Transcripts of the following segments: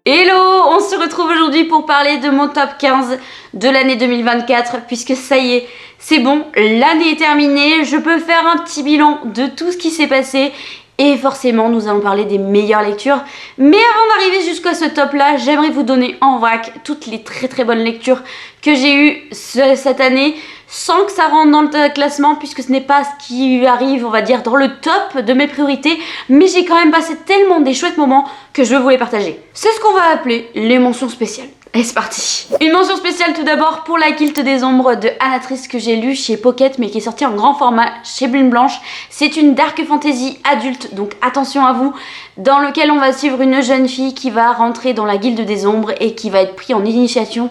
Hello, on se retrouve aujourd'hui pour parler de mon top 15 de l'année 2024 puisque ça y est, c'est bon, l'année est terminée, je peux faire un petit bilan de tout ce qui s'est passé et forcément nous allons parler des meilleures lectures. Mais avant d'arriver jusqu'à ce top là, j'aimerais vous donner en vrac toutes les très bonnes lectures que j'ai eues cette année sans que ça rentre dans le classement puisque ce n'est pas ce qui arrive, on va dire, dans le top de mes priorités, mais j'ai quand même passé tellement des chouettes moments que je veux vous les partager. C'est ce qu'on va appeler les mentions spéciales. Et c'est parti. Une mention spéciale tout d'abord pour La Guilde des Ombres de Anatrice que j'ai lu chez Pocket mais qui est sortie en grand format chez Plume Blanche. C'est une dark fantasy adulte, donc attention à vous, dans lequel on va suivre une jeune fille qui va rentrer dans la Guilde des Ombres et qui va être prise en initiation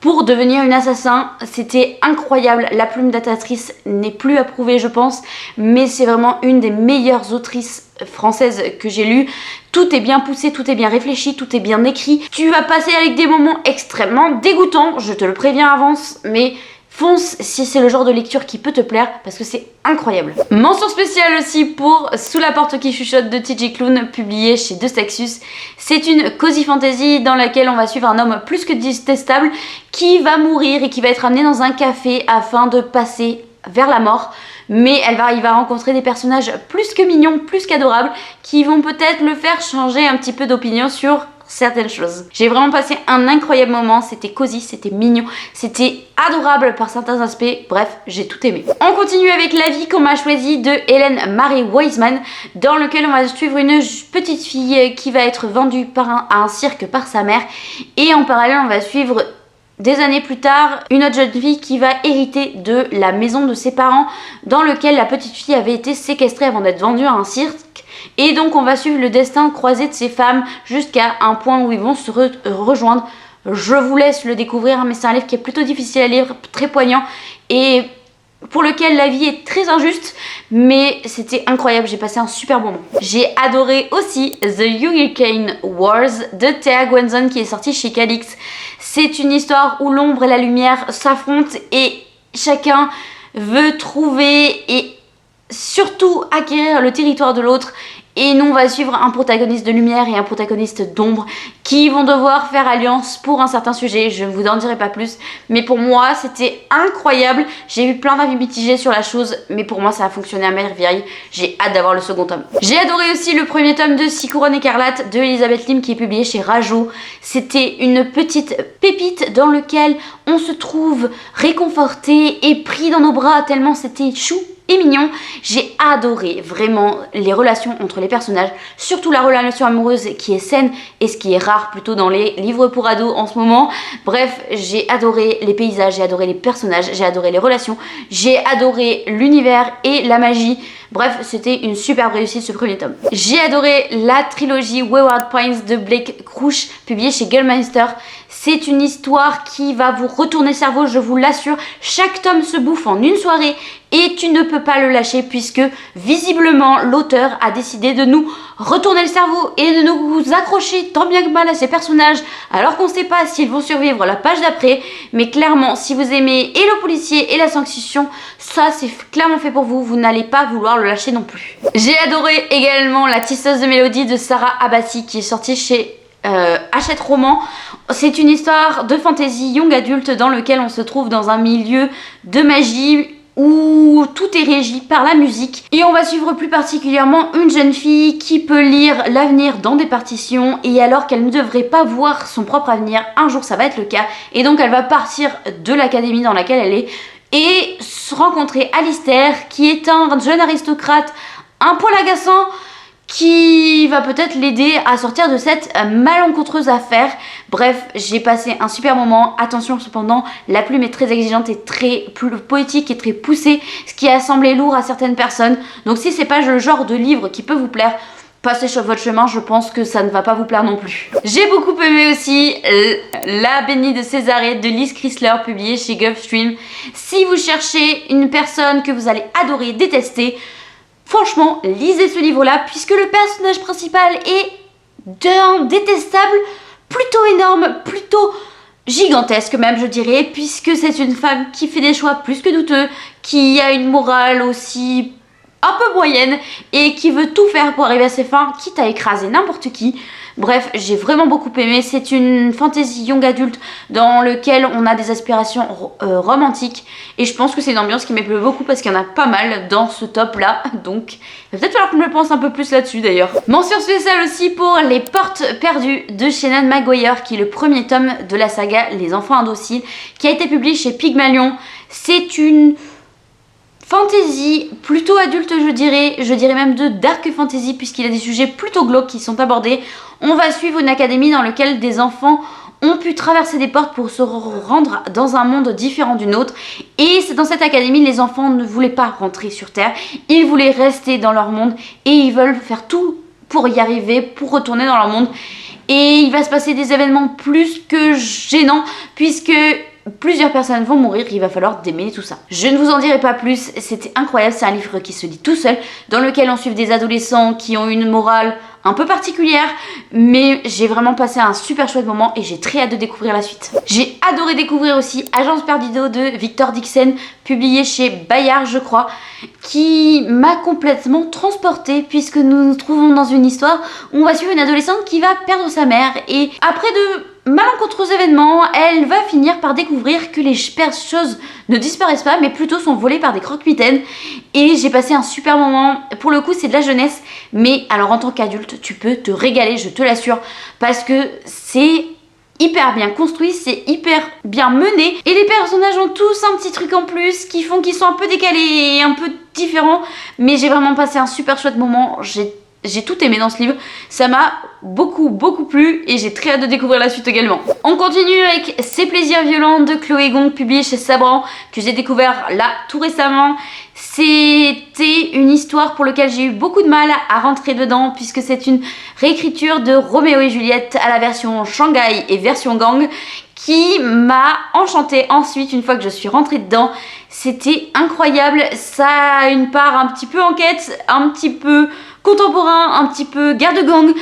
pour devenir une assassin. C'était incroyable, la plume d'Anatrice n'est plus approuvée je pense, mais c'est vraiment une des meilleures autrices françaises que j'ai lues. Tout est bien poussé, tout est bien réfléchi, tout est bien écrit. Tu vas passer avec des moments extrêmement dégoûtants, je te le préviens à avance, mais fonce si c'est le genre de lecture qui peut te plaire parce que c'est incroyable. Mention spéciale aussi pour Sous la porte qui chuchote de TJ Klune, publié chez De Saxus. C'est une cozy fantasy dans laquelle on va suivre un homme plus que détestable qui va mourir et qui va être amené dans un café afin de passer vers la mort. Mais il va rencontrer des personnages plus que mignons, plus qu'adorables, qui vont peut-être le faire changer un petit peu d'opinion sur certaines choses. J'ai vraiment passé un incroyable moment, c'était cosy, c'était mignon, c'était adorable par certains aspects, bref, j'ai tout aimé. On continue avec La vie qu'on m'a choisie de Hélène Marie Wiseman, dans lequel on va suivre une petite fille qui va être vendue à un cirque par sa mère, et en parallèle on va suivre des années plus tard, une autre jeune fille qui va hériter de la maison de ses parents dans lequel la petite fille avait été séquestrée avant d'être vendue à un cirque. Et donc on va suivre le destin croisé de ces femmes jusqu'à un point où ils vont se rejoindre. Je vous laisse le découvrir, mais c'est un livre qui est plutôt difficile à lire, très poignant et pour lequel la vie est très injuste, mais c'était incroyable, j'ai passé un super bon moment. J'ai adoré aussi The Hurricane Wars de Thea Gwenson qui est sorti chez Calix. C'est une histoire où l'ombre et la lumière s'affrontent et chacun veut trouver et surtout acquérir le territoire de l'autre. Et nous on va suivre un protagoniste de lumière et un protagoniste d'ombre qui vont devoir faire alliance pour un certain sujet. Je ne vous en dirai pas plus, mais pour moi c'était incroyable. J'ai eu plein d'avis mitigés sur la chose, mais pour moi ça a fonctionné à merveille. J'ai hâte d'avoir le second tome. J'ai adoré aussi le premier tome de 6 couronnes écarlates de Elisabeth Lim qui est publié chez Rajo. C'était une petite pépite dans laquelle on se trouve réconforté et pris dans nos bras tellement c'était chou et mignon. J'ai adoré vraiment les relations entre les personnages, surtout la relation amoureuse qui est saine et ce qui est rare plutôt dans les livres pour ados en ce moment. Bref, j'ai adoré les paysages, j'ai adoré les personnages, j'ai adoré les relations, j'ai adoré l'univers et la magie. Bref, c'était une superbe réussite ce premier tome. J'ai adoré la trilogie Wayward Pines de Blake Crouch, publiée chez Gulmeister. C'est une histoire qui va vous retourner le cerveau, je vous l'assure. Chaque tome se bouffe en une soirée et tu ne peux pas le lâcher puisque visiblement l'auteur a décidé de nous retourner le cerveau et de nous accrocher tant bien que mal à ces personnages alors qu'on ne sait pas s'ils vont survivre la page d'après. Mais clairement, si vous aimez et le policier et la science-fiction, ça c'est clairement fait pour vous, vous n'allez pas vouloir le lâcher non plus. J'ai adoré également La tisseuse de mélodie de Sarah Abbasi qui est sortie chez Hachette Roman. C'est une histoire de fantasy young adulte dans lequel on se trouve dans un milieu de magie où tout est régi par la musique et on va suivre plus particulièrement une jeune fille qui peut lire l'avenir dans des partitions et alors qu'elle ne devrait pas voir son propre avenir, un jour ça va être le cas et donc elle va partir de l'académie dans laquelle elle est et rencontrer Alistair qui est un jeune aristocrate un poil agaçant qui va peut-être l'aider à sortir de cette malencontreuse affaire. Bref, j'ai passé un super moment. Attention cependant, la plume est très exigeante et très poétique et très poussée, ce qui a semblé lourd à certaines personnes. Donc si c'est pas le genre de livre qui peut vous plaire, passez sur votre chemin, je pense que ça ne va pas vous plaire non plus. J'ai beaucoup aimé aussi La bénie de Césarée de Liz Chrysler, publiée chez Gulfstream. Si vous cherchez une personne que vous allez adorer, détester, franchement, lisez ce livre-là puisque le personnage principal est d'un détestable plutôt énorme, plutôt gigantesque même je dirais, puisque c'est une femme qui fait des choix plus que douteux, qui a une morale aussi un peu moyenne et qui veut tout faire pour arriver à ses fins, quitte à écraser n'importe qui. Bref, j'ai vraiment beaucoup aimé. C'est une fantasy young adulte dans lequel on a des aspirations romantiques. Et je pense que c'est une ambiance qui me plaît beaucoup parce qu'il y en a pas mal dans ce top là. Donc, il va peut-être falloir que je me pense un peu plus là-dessus d'ailleurs. Mention spéciale aussi pour Les Portes Perdues de Shannon Maguire, qui est le premier tome de la saga Les Enfants Indociles, qui a été publié chez Pygmalion. C'est une fantasy plutôt adulte, je dirais même de dark fantasy, puisqu'il y a des sujets plutôt glauques qui sont abordés. On va suivre une académie dans laquelle des enfants ont pu traverser des portes pour se rendre dans un monde différent du nôtre. Et c'est dans cette académie, les enfants ne voulaient pas rentrer sur Terre, ils voulaient rester dans leur monde et ils veulent faire tout pour y arriver, pour retourner dans leur monde. Et il va se passer des événements plus que gênants, puisque plusieurs personnes vont mourir, il va falloir démêler tout ça. Je ne vous en dirai pas plus, c'était incroyable, c'est un livre qui se lit tout seul, dans lequel on suit des adolescents qui ont une morale un peu particulière, mais j'ai vraiment passé un super chouette moment et j'ai très hâte de découvrir la suite. J'ai adoré découvrir aussi Agence Perdido de Victor Dixon, publié chez Bayard je crois, qui m'a complètement transportée, puisque nous nous trouvons dans une histoire où on va suivre une adolescente qui va perdre sa mère et après de malencontreux événements, elle va finir par découvrir que les choses ne disparaissent pas mais plutôt sont volées par des croque-mitaines. Et j'ai passé un super moment. Pour le coup c'est de la jeunesse, mais alors en tant qu'adulte tu peux te régaler, je te l'assure, parce que c'est hyper bien construit, c'est hyper bien mené et les personnages ont tous un petit truc en plus qui font qu'ils sont un peu décalés et un peu différents, mais j'ai vraiment passé un super chouette moment. J'ai tout aimé dans ce livre, ça m'a beaucoup plu et j'ai très hâte de découvrir la suite également. On continue avec Ces plaisirs violents de Chloé Gong, publié chez Sabran, que j'ai découvert là tout récemment. C'était une histoire pour laquelle j'ai eu beaucoup de mal à rentrer dedans, puisque c'est une réécriture de Roméo et Juliette à la version Shanghai et version gang, qui m'a enchantée ensuite une fois que je suis rentrée dedans. C'était incroyable, ça a une part un petit peu enquête, un petit peu contemporain, un petit peu guerre de gang.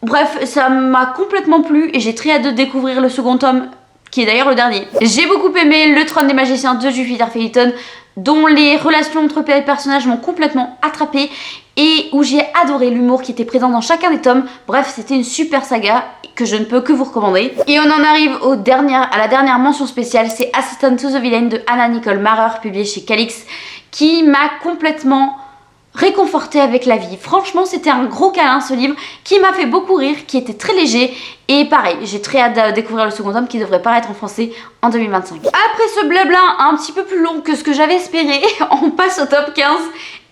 Bref, ça m'a complètement plu et j'ai très hâte de découvrir le second tome, qui est d'ailleurs le dernier. J'ai beaucoup aimé Le Trône des Magiciens de Jupiter Phaeton, dont les relations entre les personnages m'ont complètement attrapée et où j'ai adoré l'humour qui était présent dans chacun des tomes. Bref, c'était une super saga que je ne peux que vous recommander. Et on en arrive à la dernière mention spéciale, c'est Assistant to the Villain de Anna Nicole Maurer, publié chez Calix, qui m'a complètement réconfortée avec la vie. Franchement, c'était un gros câlin ce livre qui m'a fait beaucoup rire, qui était très léger. Et pareil, j'ai très hâte de découvrir le second tome qui devrait paraître en français en 2025. Après ce blabla un petit peu plus long que ce que j'avais espéré, on passe au top 15.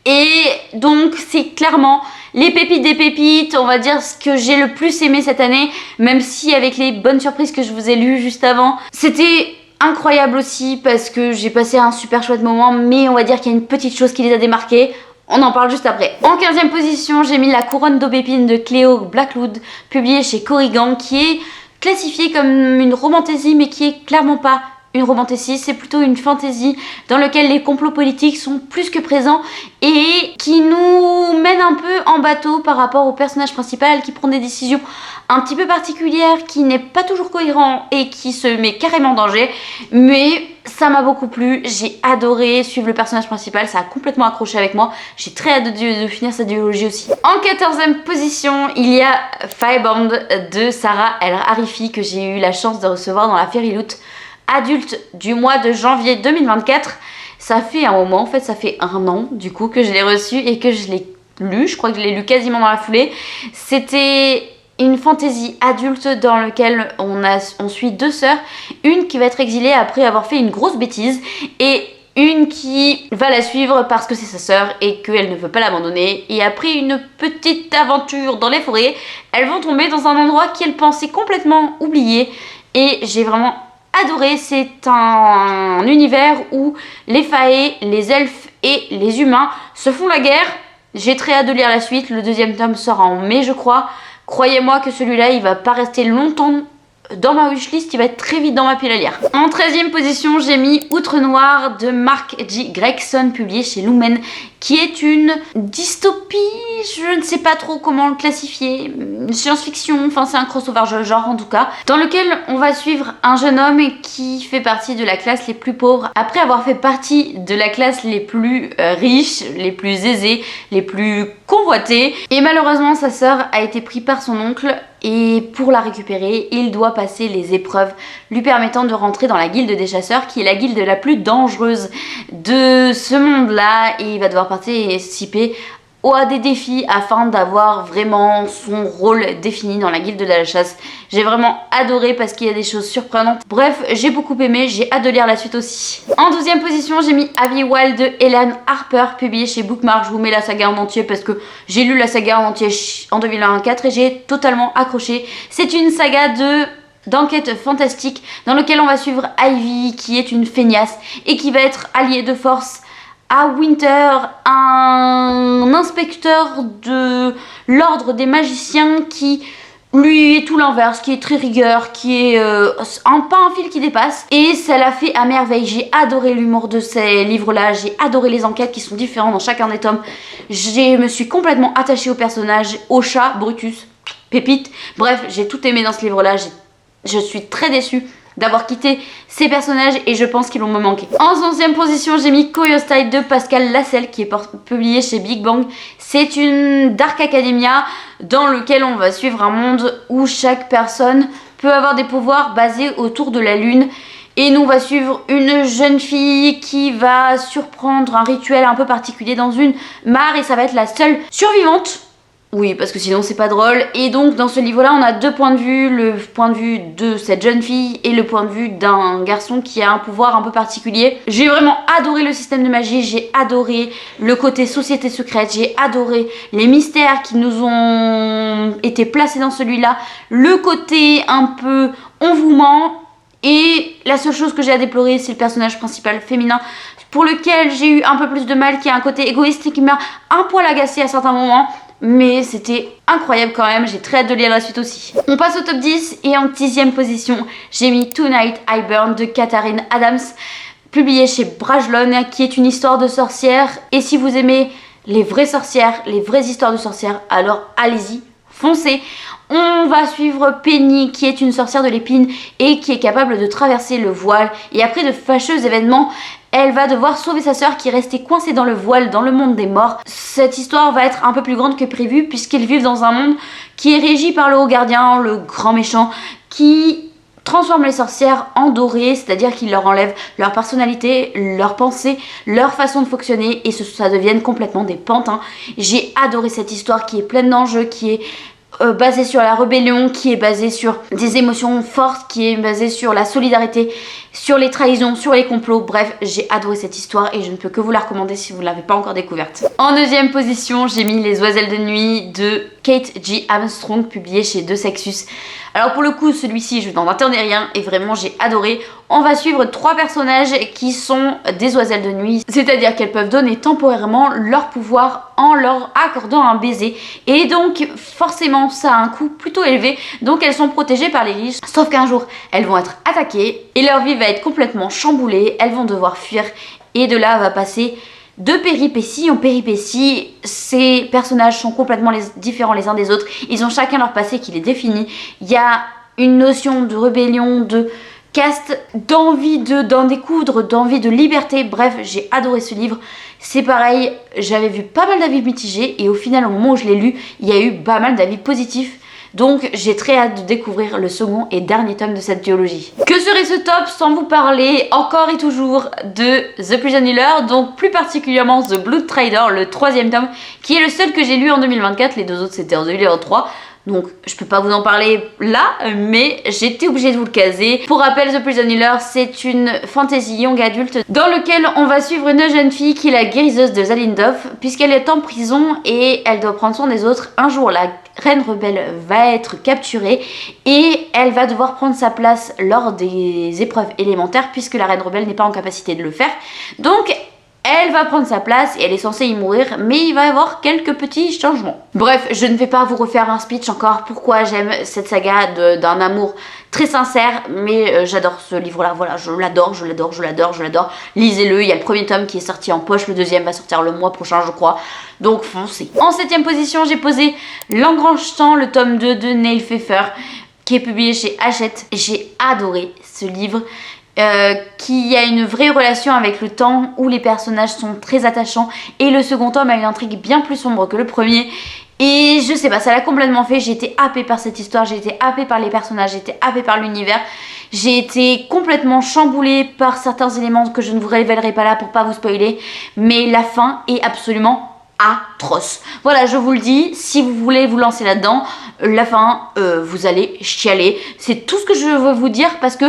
Et donc c'est clairement les pépites des pépites, on va dire ce que j'ai le plus aimé cette année, même si avec les bonnes surprises que je vous ai lues juste avant, c'était incroyable aussi parce que j'ai passé un super chouette moment, mais on va dire qu'il y a une petite chose qui les a démarqués. On en parle juste après. En 15e position, j'ai mis La Couronne d'Aubépine de Cléo Blackwood, publiée chez Corrigan, qui est classifiée comme une romantasy, mais qui est clairement pas une romantasy, c'est plutôt une fantasy dans laquelle les complots politiques sont plus que présents et qui nous mène un peu en bateau par rapport au personnage principal qui prend des décisions un petit peu particulières, qui n'est pas toujours cohérent et qui se met carrément en danger, mais ça m'a beaucoup plu, j'ai adoré suivre le personnage principal, ça a complètement accroché avec moi, j'ai très hâte de finir cette duologie aussi. En 14e position, il y a Firebound de Sarah El Harifi, que j'ai eu la chance de recevoir dans la Fairyloot adulte du mois de janvier 2024. Ça fait un moment, en fait ça fait un an du coup que je l'ai reçu et que je l'ai lu, je crois que je l'ai lu quasiment dans la foulée. C'était une fantaisie adulte dans laquelle on suit deux sœurs, une qui va être exilée après avoir fait une grosse bêtise et une qui va la suivre parce que c'est sa sœur et qu'elle ne veut pas l'abandonner. Et après une petite aventure dans les forêts, elles vont tomber dans un endroit qu'elles pensaient complètement oublié et j'ai vraiment adoré. C'est un univers où les faées, les elfes et les humains se font la guerre. J'ai très hâte de lire la suite, le deuxième tome sort en mai je crois. Croyez-moi que celui-là il va pas rester longtemps dans ma wishlist, il va être très vite dans ma pile à lire. En 13e position, j'ai mis Outre Noir de Mark J. Gregson, publié chez Lumen, qui est une dystopie, je ne sais pas trop comment le classifier, science-fiction, enfin c'est un crossover genre en tout cas, dans lequel on va suivre un jeune homme qui fait partie de la classe les plus pauvres, après avoir fait partie de la classe les plus riches, les plus aisés, les plus convoités, et malheureusement sa sœur a été prise par son oncle, et pour la récupérer, il doit passer les épreuves lui permettant de rentrer dans la guilde des chasseurs, qui est la guilde la plus dangereuse de ce monde-là, et il va devoir participer à des défis afin d'avoir vraiment son rôle défini dans la guilde de la chasse. J'ai vraiment adoré parce qu'il y a des choses surprenantes. Bref, j'ai beaucoup aimé, j'ai hâte de lire la suite aussi. En 12e position, j'ai mis Abby Wild de Helen Harper, publié chez Bookmark. Je vous mets la saga en entier parce que j'ai lu la saga en entier en 2024 et j'ai totalement accroché. C'est une saga d'enquête fantastique dans lequel on va suivre Ivy, qui est une feignasse et qui va être alliée de force à Winter, un inspecteur de l'ordre des magiciens qui lui est tout l'inverse, qui est très rigueur, qui est pas un fil qui dépasse, et ça l'a fait à merveille. J'ai adoré l'humour de ces livres-là, j'ai adoré les enquêtes qui sont différentes dans chacun des tomes. Je me suis complètement attachée au personnage, au chat, Brutus, Pépite, bref, j'ai tout aimé dans ce livre-là, je suis très déçue d'avoir quitté ces personnages et je pense qu'ils vont me manquer. En 11e position, j'ai mis Curiosity de Pascal Lascelles, qui est publié chez Big Bang. C'est une Dark Academia dans lequel on va suivre un monde où chaque personne peut avoir des pouvoirs basés autour de la lune. Et nous on va suivre une jeune fille qui va surprendre un rituel un peu particulier dans une mare et ça va être la seule survivante. Oui, parce que sinon c'est pas drôle. Et donc dans ce livre-là, on a deux points de vue. Le point de vue de cette jeune fille et le point de vue d'un garçon qui a un pouvoir un peu particulier. J'ai vraiment adoré le système de magie, j'ai adoré le côté société secrète, j'ai adoré les mystères qui nous ont été placés dans celui-là, le côté un peu on vous ment. Et la seule chose que j'ai à déplorer, c'est le personnage principal féminin pour lequel j'ai eu un peu plus de mal, qui a un côté égoïste qui m'a un poil agacé à certains moments. Mais c'était incroyable quand même, j'ai très hâte de lire la suite aussi. On passe au top 10 et en 10e position, j'ai mis Tonight I Burn de Katharine Adams, publié chez Brajlon, qui est une histoire de sorcière. Et si vous aimez les vraies sorcières, les vraies histoires de sorcières, alors allez-y, foncez. On va suivre Penny, qui est une sorcière de l'épine et qui est capable de traverser le voile. Et après de fâcheux événements, elle va devoir sauver sa sœur qui est restée coincée dans le voile dans le monde des morts. Cette histoire va être un peu plus grande que prévu puisqu'ils vivent dans un monde qui est régi par le haut gardien, le grand méchant, qui transforme les sorcières en dorées, c'est-à-dire qu'il leur enlève leur personnalité, leur pensée, leur façon de fonctionner et ça devienne complètement des pantins. J'ai adoré cette histoire qui est pleine d'enjeux, qui est basée sur la rébellion, qui est basée sur des émotions fortes, qui est basée sur la solidarité, sur les trahisons, sur les complots. Bref, j'ai adoré cette histoire et je ne peux que vous la recommander si vous ne l'avez pas encore découverte. En 2e position, j'ai mis Les Oiselles de nuit de Kate J. Armstrong, publié chez De Sexus. Alors pour le coup, celui-ci, je n'en attendais rien et vraiment j'ai adoré. On va suivre 3 personnages qui sont des oiselles de nuit, c'est-à-dire qu'elles peuvent donner temporairement leur pouvoir en leur accordant un baiser. Et donc forcément ça a un coût plutôt élevé, donc elles sont protégées par les riches. Sauf qu'un jour, elles vont être attaquées et leur vie va être complètement chamboulée, elles vont devoir fuir et de là va passer de péripéties en péripéties. Ces personnages sont complètement différents les uns des autres, ils ont chacun leur passé qui les définit. Il y a une notion de rébellion, de caste, d'envie d'en découdre, d'envie de liberté. Bref, j'ai adoré ce livre. C'est pareil, j'avais vu pas mal d'avis mitigés et au final au moment où je l'ai lu, il y a eu pas mal d'avis positifs. Donc j'ai très hâte de découvrir le second et dernier tome de cette duologie. Que serait ce top sans vous parler encore et toujours de The Prison Healer, donc plus particulièrement The Blood Trader, le 3e tome, qui est le seul que j'ai lu en 2024, les deux autres c'était en 2023. Donc je peux pas vous en parler là, mais j'étais obligée de vous le caser. Pour rappel, The Prison Healer, c'est une fantasy young adulte dans lequel on va suivre une jeune fille qui est la guériseuse de Zalindov, puisqu'elle est en prison et elle doit prendre soin des autres. Un jour, la reine rebelle va être capturée et elle va devoir prendre sa place lors des épreuves élémentaires puisque la reine rebelle n'est pas en capacité de le faire. Donc elle va prendre sa place et elle est censée y mourir, mais il va y avoir quelques petits changements. Bref, je ne vais pas vous refaire un speech encore pourquoi j'aime cette saga d'un amour très sincère, mais j'adore ce livre-là, voilà, je l'adore. Lisez-le, il y a le premier tome qui est sorti en poche, le deuxième va sortir le mois prochain, je crois, donc foncez. En 7ème position, j'ai posé L'Engrange Temps, le tome 2 de Neil Pfeffer, qui est publié chez Hachette. J'ai adoré ce livre. Qui a une vraie relation avec le temps, où les personnages sont très attachants, et le second tome a une intrigue bien plus sombre que le premier, et je sais pas, ça l'a complètement fait. J'ai été happée par cette histoire, j'ai été happée par les personnages, j'ai été happée par l'univers, j'ai été complètement chamboulée par certains éléments que je ne vous révélerai pas là pour pas vous spoiler, mais la fin est absolument atroce. Voilà, je vous le dis, si vous voulez vous lancer là-dedans, la fin, vous allez chialer. C'est tout ce que je veux vous dire parce que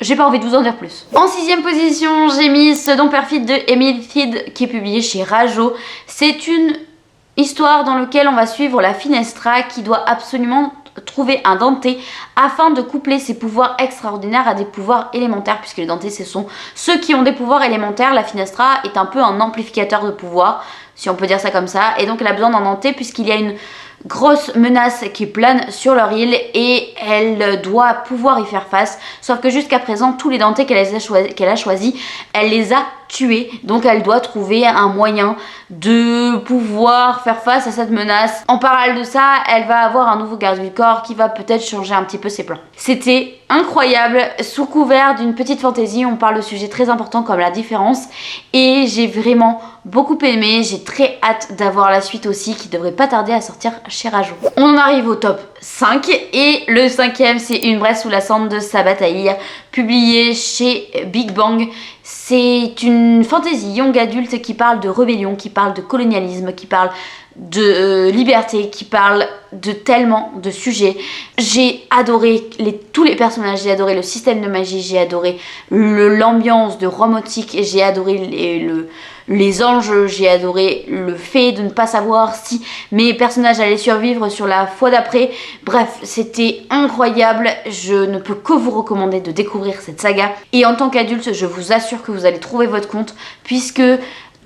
j'ai pas envie de vous en dire plus. En 6ème position, j'ai mis Ce don perfide de Emile Thied, qui est publié chez Rajo. C'est une histoire dans laquelle on va suivre la Finestra qui doit absolument trouver un Dante afin de coupler ses pouvoirs extraordinaires à des pouvoirs élémentaires, puisque les Dante ce sont ceux qui ont des pouvoirs élémentaires. La Finestra est un peu un amplificateur de pouvoir, si on peut dire ça comme ça, et donc elle a besoin d'un Dante puisqu'il y a une grosse menace qui plane sur leur île et elle doit pouvoir y faire face, sauf que jusqu'à présent tous les Dante qu'elle a choisis, elle les a tués, donc elle doit trouver un moyen de pouvoir faire face à cette menace. En parallèle de ça, elle va avoir un nouveau garde du corps qui va peut-être changer un petit peu ses plans. C'était incroyable, sous couvert d'une petite fantaisie, on parle de sujets très importants comme la différence, et j'ai vraiment beaucoup aimé. J'ai très hâte d'avoir la suite aussi, qui devrait pas tarder à sortir chez Rajo. On en arrive au top 5, et le 5ème, c'est Une Bresse sous la cendre de Sabaa Tahir, publié chez Big Bang. C'est une fantaisie young adulte qui parle de rébellion, qui parle de colonialisme, qui parle de liberté, qui parle de tellement de sujets. J'ai adoré tous les personnages, j'ai adoré le système de magie, j'ai adoré l'ambiance de romantique, j'ai adoré les enjeux, j'ai adoré le fait de ne pas savoir si mes personnages allaient survivre sur la fois d'après. Bref, c'était incroyable, je ne peux que vous recommander de découvrir cette saga. Et en tant qu'adulte, je vous assure que vous allez trouver votre compte, puisque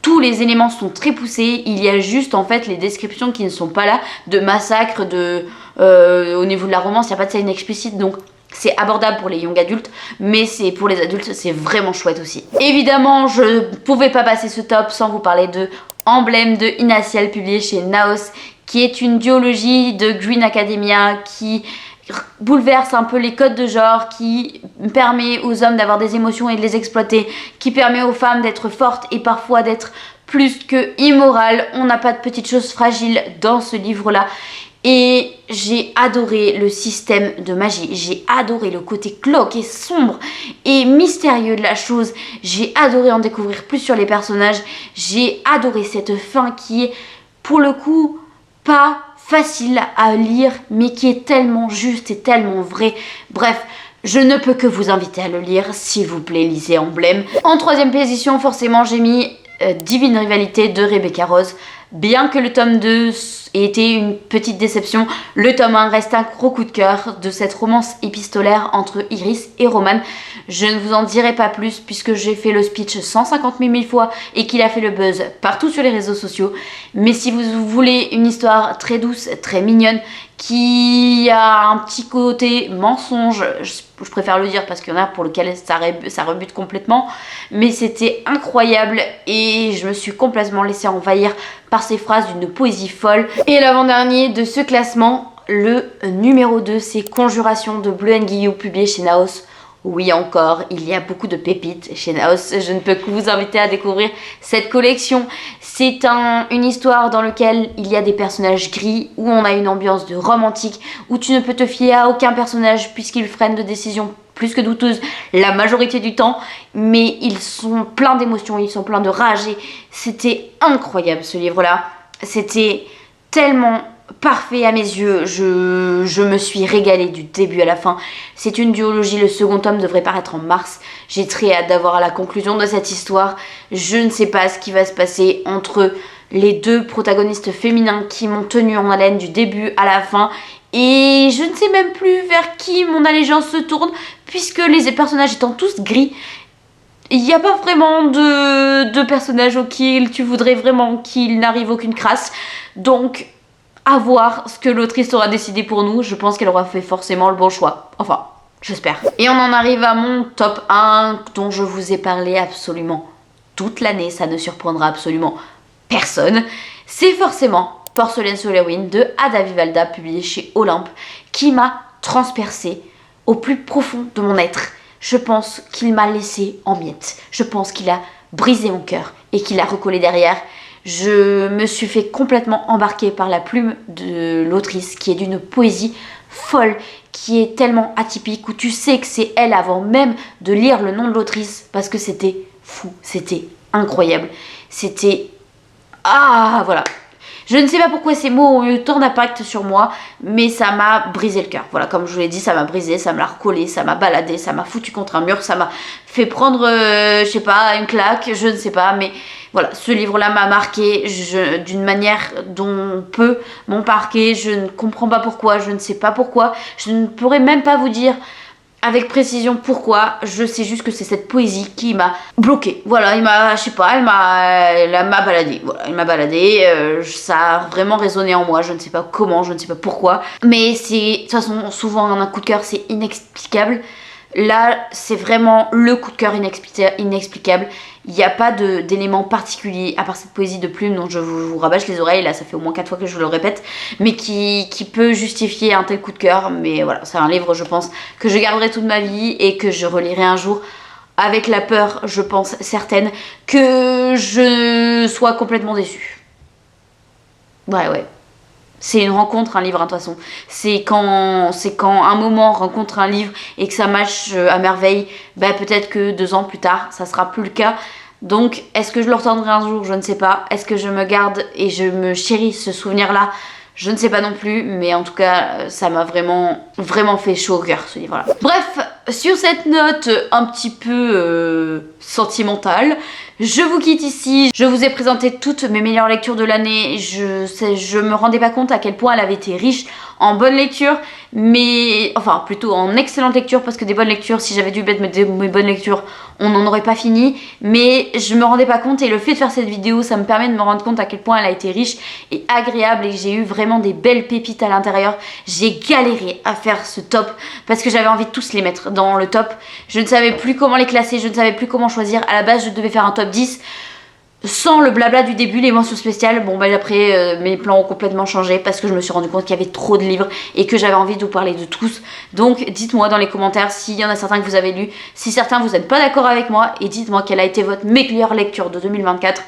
tous les éléments sont très poussés. Il y a juste en fait les descriptions qui ne sont pas là, de massacres, au niveau de la romance, il n'y a pas de scène explicite, donc c'est abordable pour les young adultes, mais pour les adultes, c'est vraiment chouette aussi. Évidemment, je ne pouvais pas passer ce top sans vous parler de Emblème de Inaciel, publié chez Naos, qui est une duologie de Green Academia qui bouleverse un peu les codes de genre, qui permet aux hommes d'avoir des émotions et de les exploiter, qui permet aux femmes d'être fortes et parfois d'être plus que immorales. On n'a pas de petites choses fragiles dans ce livre-là. Et j'ai adoré le système de magie, j'ai adoré le côté glauque et sombre et mystérieux de la chose, j'ai adoré en découvrir plus sur les personnages, j'ai adoré cette fin qui est pour le coup pas facile à lire mais qui est tellement juste et tellement vrai. Bref, je ne peux que vous inviter à le lire, s'il vous plaît, lisez Emblème. En 3ème position, forcément, j'ai mis Divine Rivalité de Rebecca Rose. Bien que le tome 2 ait été une petite déception, le tome 1 reste un gros coup de cœur de cette romance épistolaire entre Iris et Roman. Je ne vous en dirai pas plus puisque j'ai fait le speech 150 000 fois et qu'il a fait le buzz partout sur les réseaux sociaux. Mais si vous voulez une histoire très douce, très mignonne, qui a un petit côté mensonge, je préfère le dire parce qu'il y en a pour lequel ça rebute complètement, mais c'était incroyable et je me suis complètement laissée envahir par ces phrases d'une poésie folle. Et l'avant-dernier de ce classement, le numéro 2, c'est Conjuration de Bleu Nguyen, publié chez Naos. Oui, encore, il y a beaucoup de pépites chez Naos. Je ne peux que vous inviter à découvrir cette collection. C'est une histoire dans laquelle il y a des personnages gris, où on a une ambiance de romantique, où tu ne peux te fier à aucun personnage puisqu'ils freinent de décisions plus que douteuses la majorité du temps, mais ils sont pleins d'émotions, ils sont pleins de rage et c'était incroyable ce livre-là. C'était tellement parfait à mes yeux, je me suis régalée du début à la fin. C'est une duologie, le second tome devrait paraître en mars. J'ai très hâte d'avoir la conclusion de cette histoire. Je ne sais pas ce qui va se passer entre les deux protagonistes féminins qui m'ont tenu en haleine du début à la fin. Et je ne sais même plus vers qui mon allégeance se tourne, puisque les personnages étant tous gris, il n'y a pas vraiment de personnage auquel tu voudrais vraiment qu'il n'arrive aucune crasse. Donc, à voir ce que l'autrice aura décidé pour nous. Je pense qu'elle aura fait forcément le bon choix. Enfin, j'espère. Et on en arrive à mon top 1 dont je vous ai parlé absolument toute l'année. Ça ne surprendra absolument personne. C'est forcément Porcelain sous Halloween de Ada Vivalda, publié chez Olympe, qui m'a transpercé au plus profond de mon être. Je pense qu'il m'a laissé en miettes. Je pense qu'il a brisé mon cœur et qu'il a recollé derrière. Je me suis fait complètement embarquer par la plume de l'autrice, qui est d'une poésie folle, qui est tellement atypique, où tu sais que c'est elle avant même de lire le nom de l'autrice, parce que c'était fou, c'était incroyable, c'était... Ah, voilà. Je ne sais pas pourquoi ces mots ont eu tant d'impact sur moi, mais ça m'a brisé le cœur. Voilà, comme je vous l'ai dit, ça m'a brisé, ça me l'a recollé, ça m'a baladé, ça m'a foutu contre un mur, ça m'a fait prendre, je sais pas, une claque, je ne sais pas, mais voilà, ce livre-là m'a marqué d'une manière dont peu m'ont marqué. Je ne comprends pas pourquoi, je ne sais pas pourquoi, je ne pourrais même pas vous dire avec précision pourquoi. Je sais juste que c'est cette poésie qui m'a bloquée. Voilà, je sais pas, elle m'a baladée. Voilà, elle m'a baladée. Ça a vraiment résonné en moi. Je ne sais pas comment, je ne sais pas pourquoi. Mais c'est, de toute façon, souvent un coup de cœur, c'est inexplicable. Là, c'est vraiment le coup de cœur inexplicable. Il n'y a pas d'élément particulier, à part cette poésie de plume dont je vous rabâche les oreilles. Là, ça fait au moins 4 fois que je le répète. Mais qui peut justifier un tel coup de cœur. Mais voilà, c'est un livre, je pense, que je garderai toute ma vie et que je relirai un jour. Avec la peur, je pense, certaine, que je sois complètement déçue. Ouais. C'est une rencontre, un livre, de toute façon. C'est quand un moment rencontre un livre et que ça matche à merveille, bah peut-être que 2 ans plus tard, ça sera plus le cas. Donc, est-ce que je le retendrai un jour? Je ne sais pas. Est-ce que je me garde et je me chéris ce souvenir-là? Je ne sais pas non plus, mais en tout cas, ça m'a vraiment fait chaud au cœur, ce livre-là. Bref, sur cette note un petit peu sentimentale, je vous quitte ici. Je vous ai présenté toutes mes meilleures lectures de l'année. Je me rendais pas compte à quel point elle avait été riche en bonnes lectures, mais enfin plutôt en excellentes lectures, parce que des bonnes lectures, si j'avais dû mettre mes bonnes lectures, on n'en aurait pas fini. Mais je me rendais pas compte, et le fait de faire cette vidéo, ça me permet de me rendre compte à quel point elle a été riche et agréable, et que j'ai eu vraiment des belles pépites à l'intérieur. J'ai galéré à faire ce top parce que j'avais envie de tous les mettre dans le top. Je ne savais plus comment les classer, je ne savais plus comment choisir. À la base, je devais faire un top 10 sans le blabla du début, les mentions spéciales. Bon, bah après, mes plans ont complètement changé parce que je me suis rendu compte qu'il y avait trop de livres et que j'avais envie de vous parler de tous. Donc, dites-moi dans les commentaires s'il y en a certains que vous avez lus, si certains vous n'êtes pas d'accord avec moi, et dites-moi quelle a été votre meilleure lecture de 2024.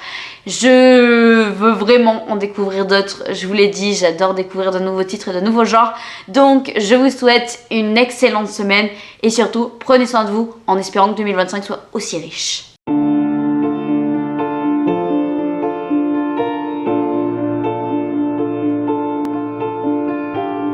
Je veux vraiment en découvrir d'autres. Je vous l'ai dit, j'adore découvrir de nouveaux titres et de nouveaux genres. Donc, je vous souhaite une excellente semaine et surtout, prenez soin de vous en espérant que 2025 soit aussi riche.